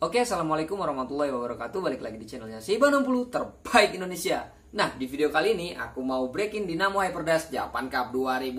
Oke, assalamualaikum warahmatullahi wabarakatuh. Balik lagi di channelnya Shiba 60 terbaik Indonesia. Nah, di video kali ini aku mau breaking Dynamo Hyperdash Japan Cup 2020.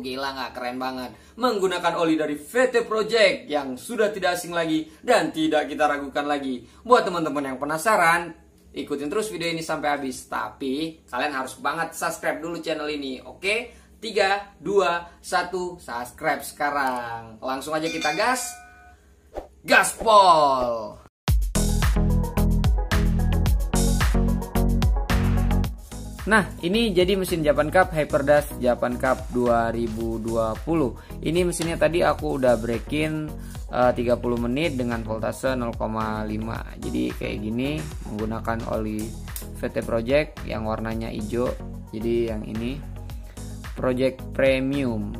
Gila nggak? Keren banget. Menggunakan oli dari VT Project yang sudah tidak asing lagi dan tidak kita ragukan lagi. Buat teman-teman yang penasaran, ikutin terus video ini sampai habis. Tapi kalian harus banget subscribe dulu channel ini. Oke? 3, 2, 1, subscribe sekarang. Langsung aja kita gas. Gaspol. Nah, ini jadi mesin Japan Cup Hyperdash Japan Cup 2020. Ini mesinnya tadi aku udah breakin 30 menit dengan voltase 0,5. Jadi kayak gini menggunakan oli VT Project yang warnanya hijau. Jadi yang ini Project Premium.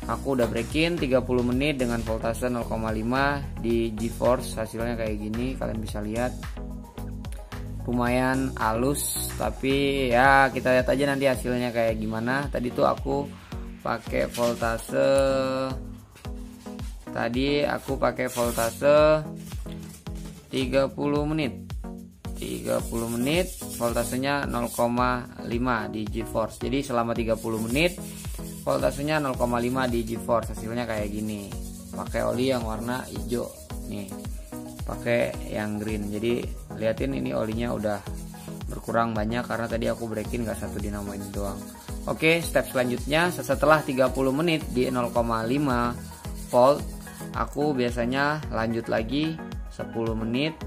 Aku udah breakin 30 menit dengan voltase 0,5 di GeForce. Hasilnya kayak gini, kalian bisa lihat. Lumayan halus, tapi ya kita lihat aja nanti hasilnya kayak gimana. Tadi tuh aku pakai voltase 30 menit. 30 menit voltasenya 0,5 di GeForce. Jadi selama 30 menit voltasenya 0,5 di GeForce. Hasilnya kayak gini. Pakai oli yang warna hijau nih, pakai yang green. Jadi liatin ini olinya udah berkurang banyak karena tadi aku breakin nggak satu dinamo ini doang. Oke, step selanjutnya setelah 30 menit di 0,5 volt, aku biasanya lanjut lagi 10 menit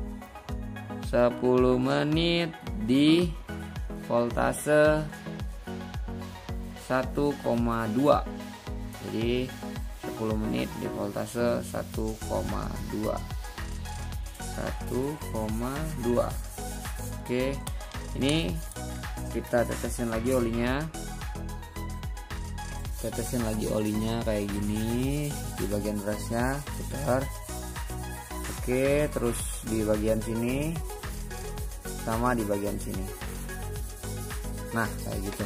di voltase 1,2. Jadi 10 menit di voltase 1,2. Oke, ini kita tetesin lagi olinya. Kayak gini di bagian berasnya, putar. Oke, terus di bagian sini sama di bagian sini. Nah, kayak gitu.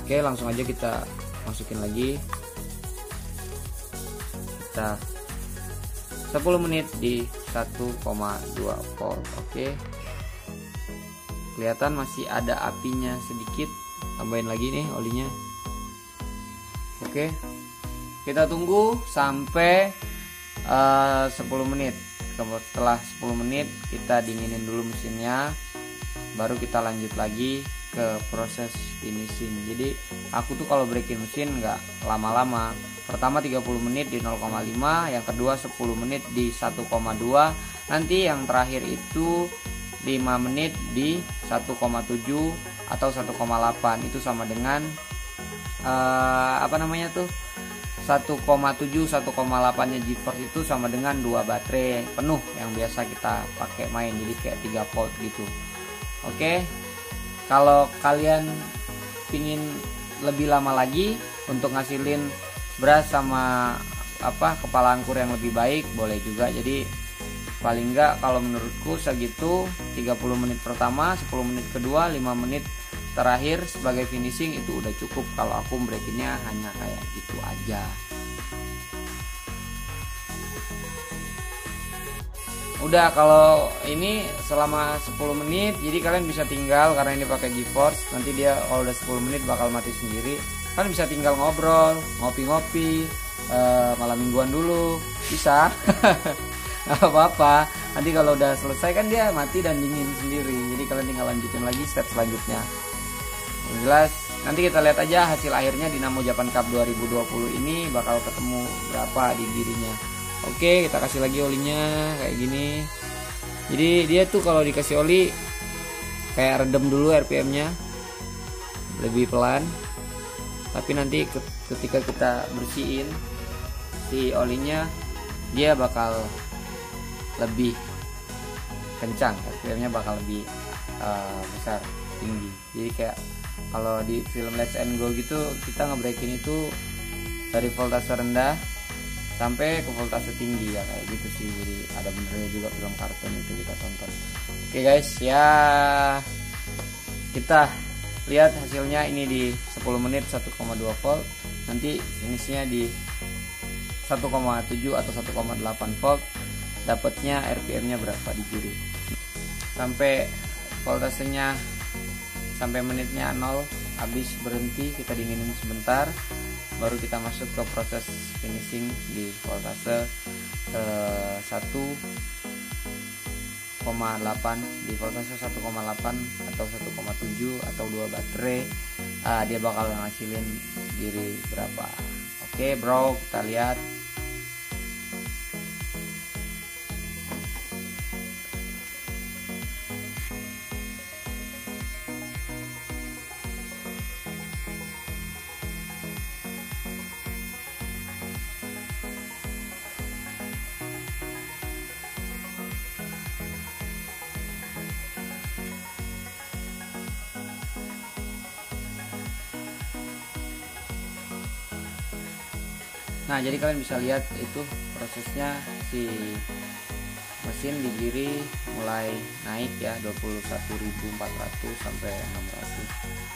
Oke, langsung aja kita masukin lagi. Kita 10 menit di 1,2 volt. Oke, kelihatan masih ada apinya sedikit. Tambahin lagi nih olinya. Oke, kita tunggu sampai 10 menit. Setelah 10 menit kita dinginin dulu mesinnya, baru kita lanjut lagi ke proses finishing. Jadi aku tuh kalau breaking mesin nggak lama-lama. Pertama 30 menit di 0,5, yang kedua 10 menit di 1,2, nanti yang terakhir itu 5 menit di 1,7 atau 1,8. Itu sama dengan 1,7 1,8 nya GeForce itu sama dengan 2 baterai penuh yang biasa kita pakai main. Jadi kayak 3 volt gitu. Oke, kalau kalian pingin lebih lama lagi untuk ngasilin beras sama kepala angkur yang lebih baik, boleh juga. Jadi paling enggak kalau menurutku segitu, 30 menit pertama, 10 menit kedua, 5 menit terakhir sebagai finishing itu udah cukup. Kalau aku breakinnya hanya kayak gitu aja. Udah, kalau ini selama 10 menit, jadi kalian bisa tinggal, karena ini pakai GeForce, nanti dia kalau udah 10 menit bakal mati sendiri. Kalian bisa tinggal ngobrol, ngopi-ngopi, malam mingguan dulu, bisa. Gak apa-apa, nanti kalau udah selesai kan dia mati dan dingin sendiri. Jadi kalian tinggal lanjutin lagi step selanjutnya. Yang jelas nanti kita lihat aja hasil akhirnya Dynamo Japan Cup 2020 ini bakal ketemu berapa di dirinya. Oke, kita kasih lagi olinya kayak gini. Jadi dia tuh kalau dikasih oli kayak redem dulu RPM-nya, lebih pelan. Tapi nanti ketika kita bersihin si olinya, dia bakal lebih kencang, RPM-nya bakal lebih besar, tinggi. Jadi kayak kalau di film Let's and Go gitu, kita ngebreakin itu dari voltase rendah sampai ke voltase tinggi, ya kayak gitu sih. Jadi ada benernya juga film kartun itu kita tonton. Oke guys, ya kita lihat hasilnya ini di 10 menit 1,2 volt. Nanti finishnya di 1,7 atau 1,8 volt. dapatnya RPM-nya berapa di kiri. Sampai voltasenya sampai menitnya 0 habis, berhenti, kita dinginin sebentar, baru kita masuk ke proses finishing di voltase 1,8. Di voltase 1,8 atau 1,7 atau 2 baterai, dia bakal ngasilin diri berapa. Oke bro, kita lihat. Nah, jadi kalian bisa lihat itu prosesnya, si mesin di kiri mulai naik ya, 21.400 sampai 600.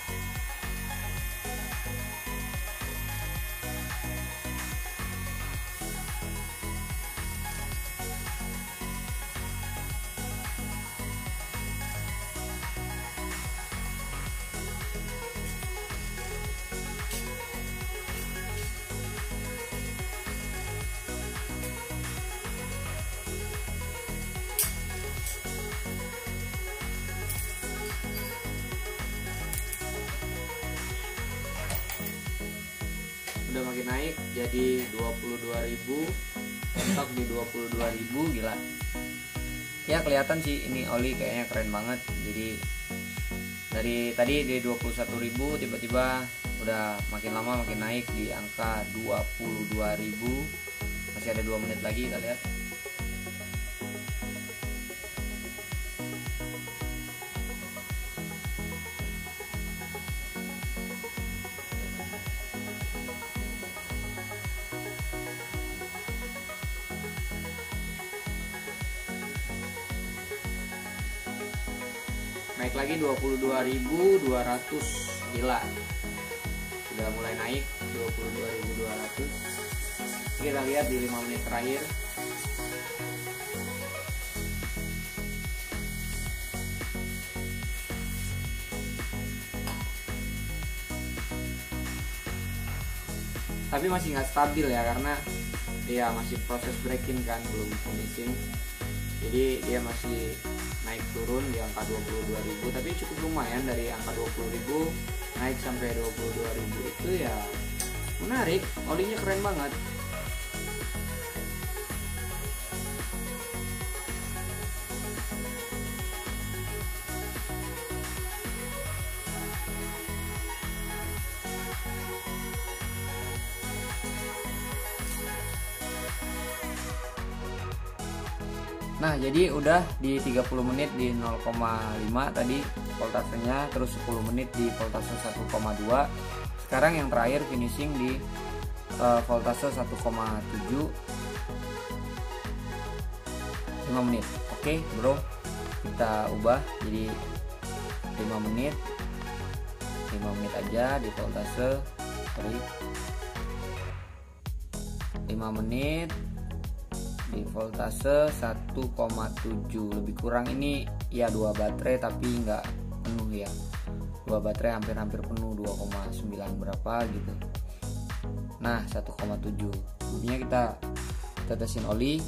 Udah makin naik jadi 22.000, mentok di 22.000, gila ya. Kelihatan sih ini oli kayaknya keren banget. Jadi dari tadi di 21.000 tiba-tiba udah makin lama makin naik di angka 22.000. Masih ada 2 menit lagi, kita lihat. Naik lagi 22.200, gila, udah mulai naik 22.200. Kita lihat di 5 menit terakhir. Tapi masih nggak stabil ya, karena dia masih proses breaking kan, belum finishing. Jadi dia masih naik turun di angka 22.000, tapi cukup lumayan dari angka 20.000 naik sampai 22.000 itu ya menarik. Olinya keren banget. Nah, jadi udah di 30 menit di 0,5 tadi voltasenya, terus 10 menit di voltase 1,2. Sekarang yang terakhir finishing di voltase 1,7, 5 menit. Oke, bro. Kita ubah jadi 5 menit. 5 menit aja di voltase 5 menit di voltase 1,7, lebih kurang ini ya 2 baterai tapi nggak penuh ya, 2 baterai hampir penuh, 2,9 berapa gitu. Nah 1,7, jadinya kita tetesin oli.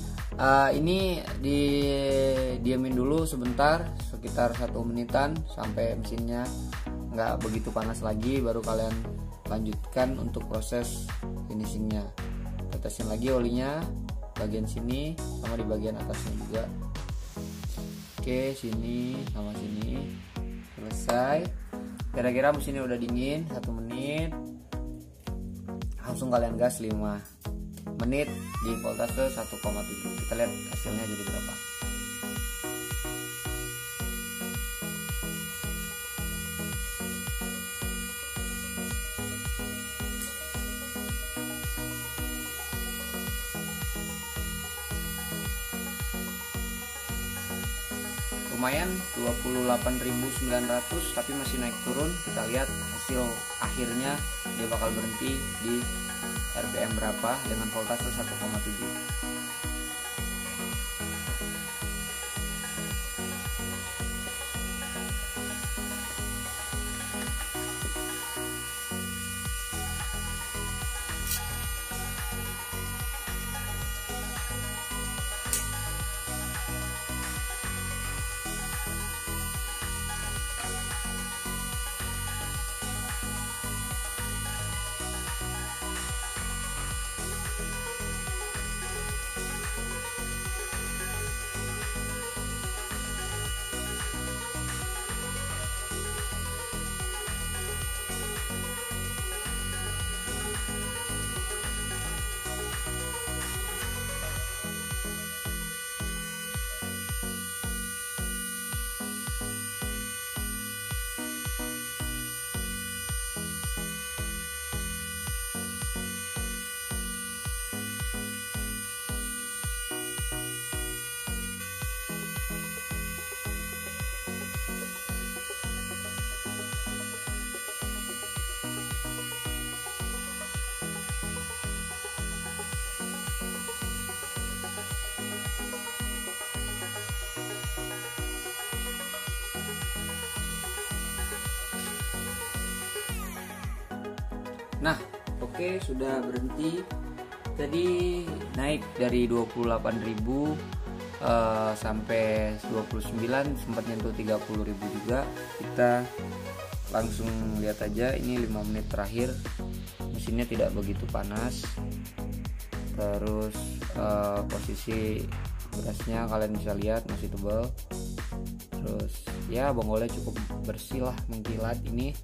Ini didiamin dulu sebentar, sekitar 1 menitan sampai mesinnya nggak begitu panas lagi, baru kalian lanjutkan untuk proses finishingnya. Tetesin lagi olinya bagian sini sama di bagian atasnya juga. Oke, sini sama sini. Selesai. Kira-kira mesinnya udah dingin 1 menit. Langsung kalian gas 5 menit di voltase 1,7. Kita lihat hasilnya jadi berapa. Lumayan 28.900, tapi masih naik turun. Kita lihat hasil akhirnya dia bakal berhenti di RPM berapa dengan voltase 1,7. Nah, oke, sudah berhenti. Tadi naik dari 28.000 sampai 29, sempat nyentuh 30.000 juga. Kita langsung lihat aja, ini 5 menit terakhir mesinnya tidak begitu panas. Terus posisi berasnya kalian bisa lihat masih tebal. Terus ya bonggolnya cukup bersih lah, mengkilat. Ini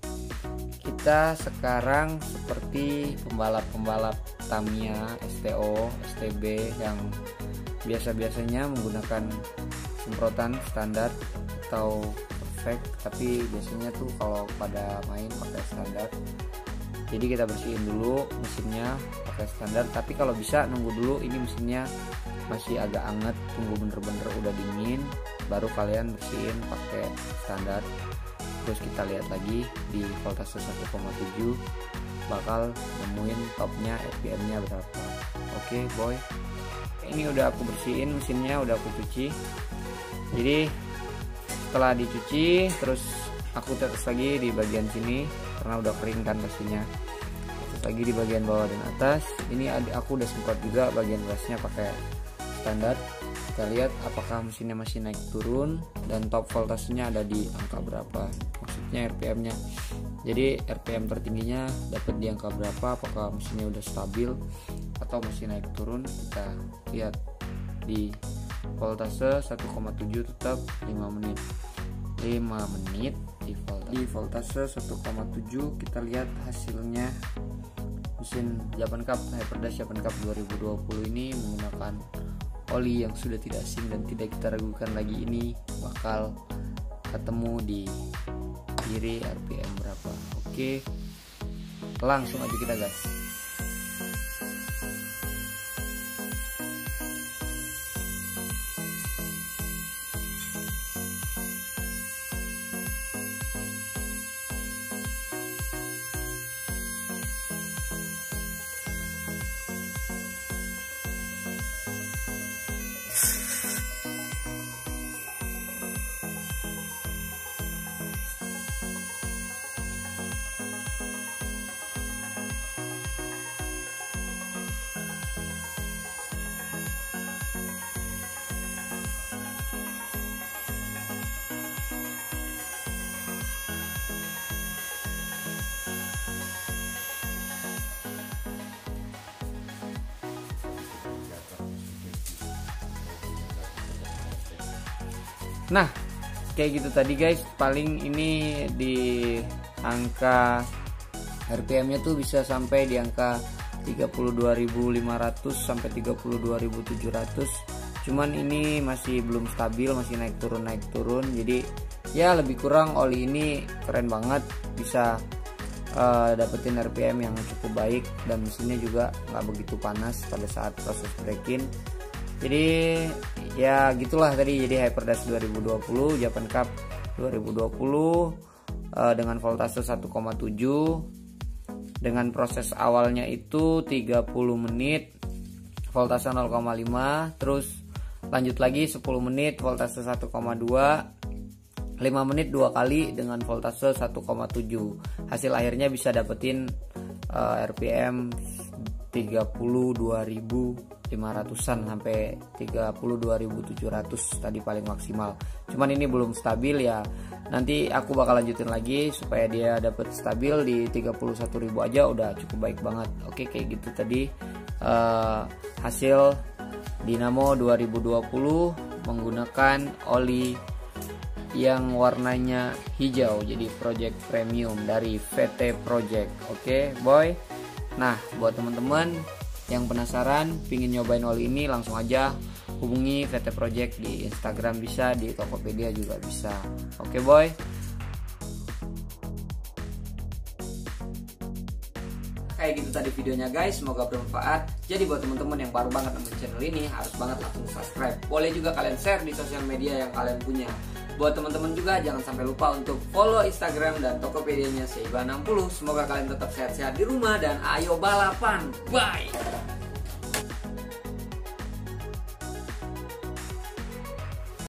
kita sekarang seperti pembalap-pembalap Tamiya, STO, STB yang biasa-biasanya menggunakan semprotan standar atau perfect, tapi biasanya tuh kalau pada main pakai standar. Jadi kita bersihin dulu mesinnya pakai standar, tapi kalau bisa nunggu dulu ini mesinnya masih agak anget, tunggu bener-bener udah dingin baru kalian bersihin pakai standar. Terus kita lihat lagi di voltase 1,7 bakal nemuin topnya, RPM-nya berapa. Oke boy, ini udah aku bersihin mesinnya, udah aku cuci. Jadi setelah dicuci terus aku tetes lagi di bagian sini karena udah kering kan pastinya. Tetes lagi di bagian bawah dan atas. Ini aku udah semprot juga bagian gasnya pakai standar. Kita lihat apakah mesinnya masih naik turun dan top voltasenya ada di angka berapa, maksudnya RPM-nya. Jadi RPM tertingginya dapat di angka berapa, apakah mesinnya udah stabil atau masih naik turun. Kita lihat di voltase 1,7 tetap 5 menit. 5 menit di voltase 1,7 kita lihat hasilnya. Mesin Japan Cup Hyperdash Japan Cup 2020 ini menggunakan oli yang sudah tidak asing dan tidak kita ragukan lagi, ini bakal ketemu di kiri RPM berapa. Oke, langsung aja kita gas. Nah, kayak gitu tadi guys, paling ini di angka RPM-nya tuh bisa sampai di angka 32.500 sampai 32.700. Cuman ini masih belum stabil, masih naik turun. Jadi ya lebih kurang oli ini keren banget, bisa dapetin RPM yang cukup baik dan mesinnya juga nggak begitu panas pada saat proses break-in. Jadi ya gitulah tadi, jadi Hyperdash 2020 Japan Cup 2020 dengan voltase 1,7 dengan proses awalnya itu 30 menit voltase 0,5, terus lanjut lagi 10 menit voltase 1,2, 5 menit 2 kali dengan voltase 1,7. Hasil akhirnya bisa dapetin RPM 32.500-an sampai 32.700 tadi paling maksimal. Cuman ini belum stabil ya. Nanti aku bakal lanjutin lagi supaya dia dapat stabil di 31.000 aja udah cukup baik banget. Oke, kayak gitu tadi hasil Dinamo 2020 menggunakan oli yang warnanya hijau, jadi Project Premium dari VT Project. Oke, boy. Nah, buat teman-teman yang penasaran pingin nyobain oli ini, langsung aja hubungi VT Project di Instagram, bisa di Tokopedia juga bisa. Oke, boy. Kayak gitu tadi videonya guys, semoga bermanfaat. Jadi buat teman-teman yang baru banget nonton channel ini, harus banget langsung subscribe. Boleh juga kalian share di sosial media yang kalian punya. Buat teman-teman juga jangan sampai lupa untuk follow Instagram dan Tokopedia-nya Seiba60. Semoga kalian tetap sehat-sehat di rumah dan ayo balapan. Bye.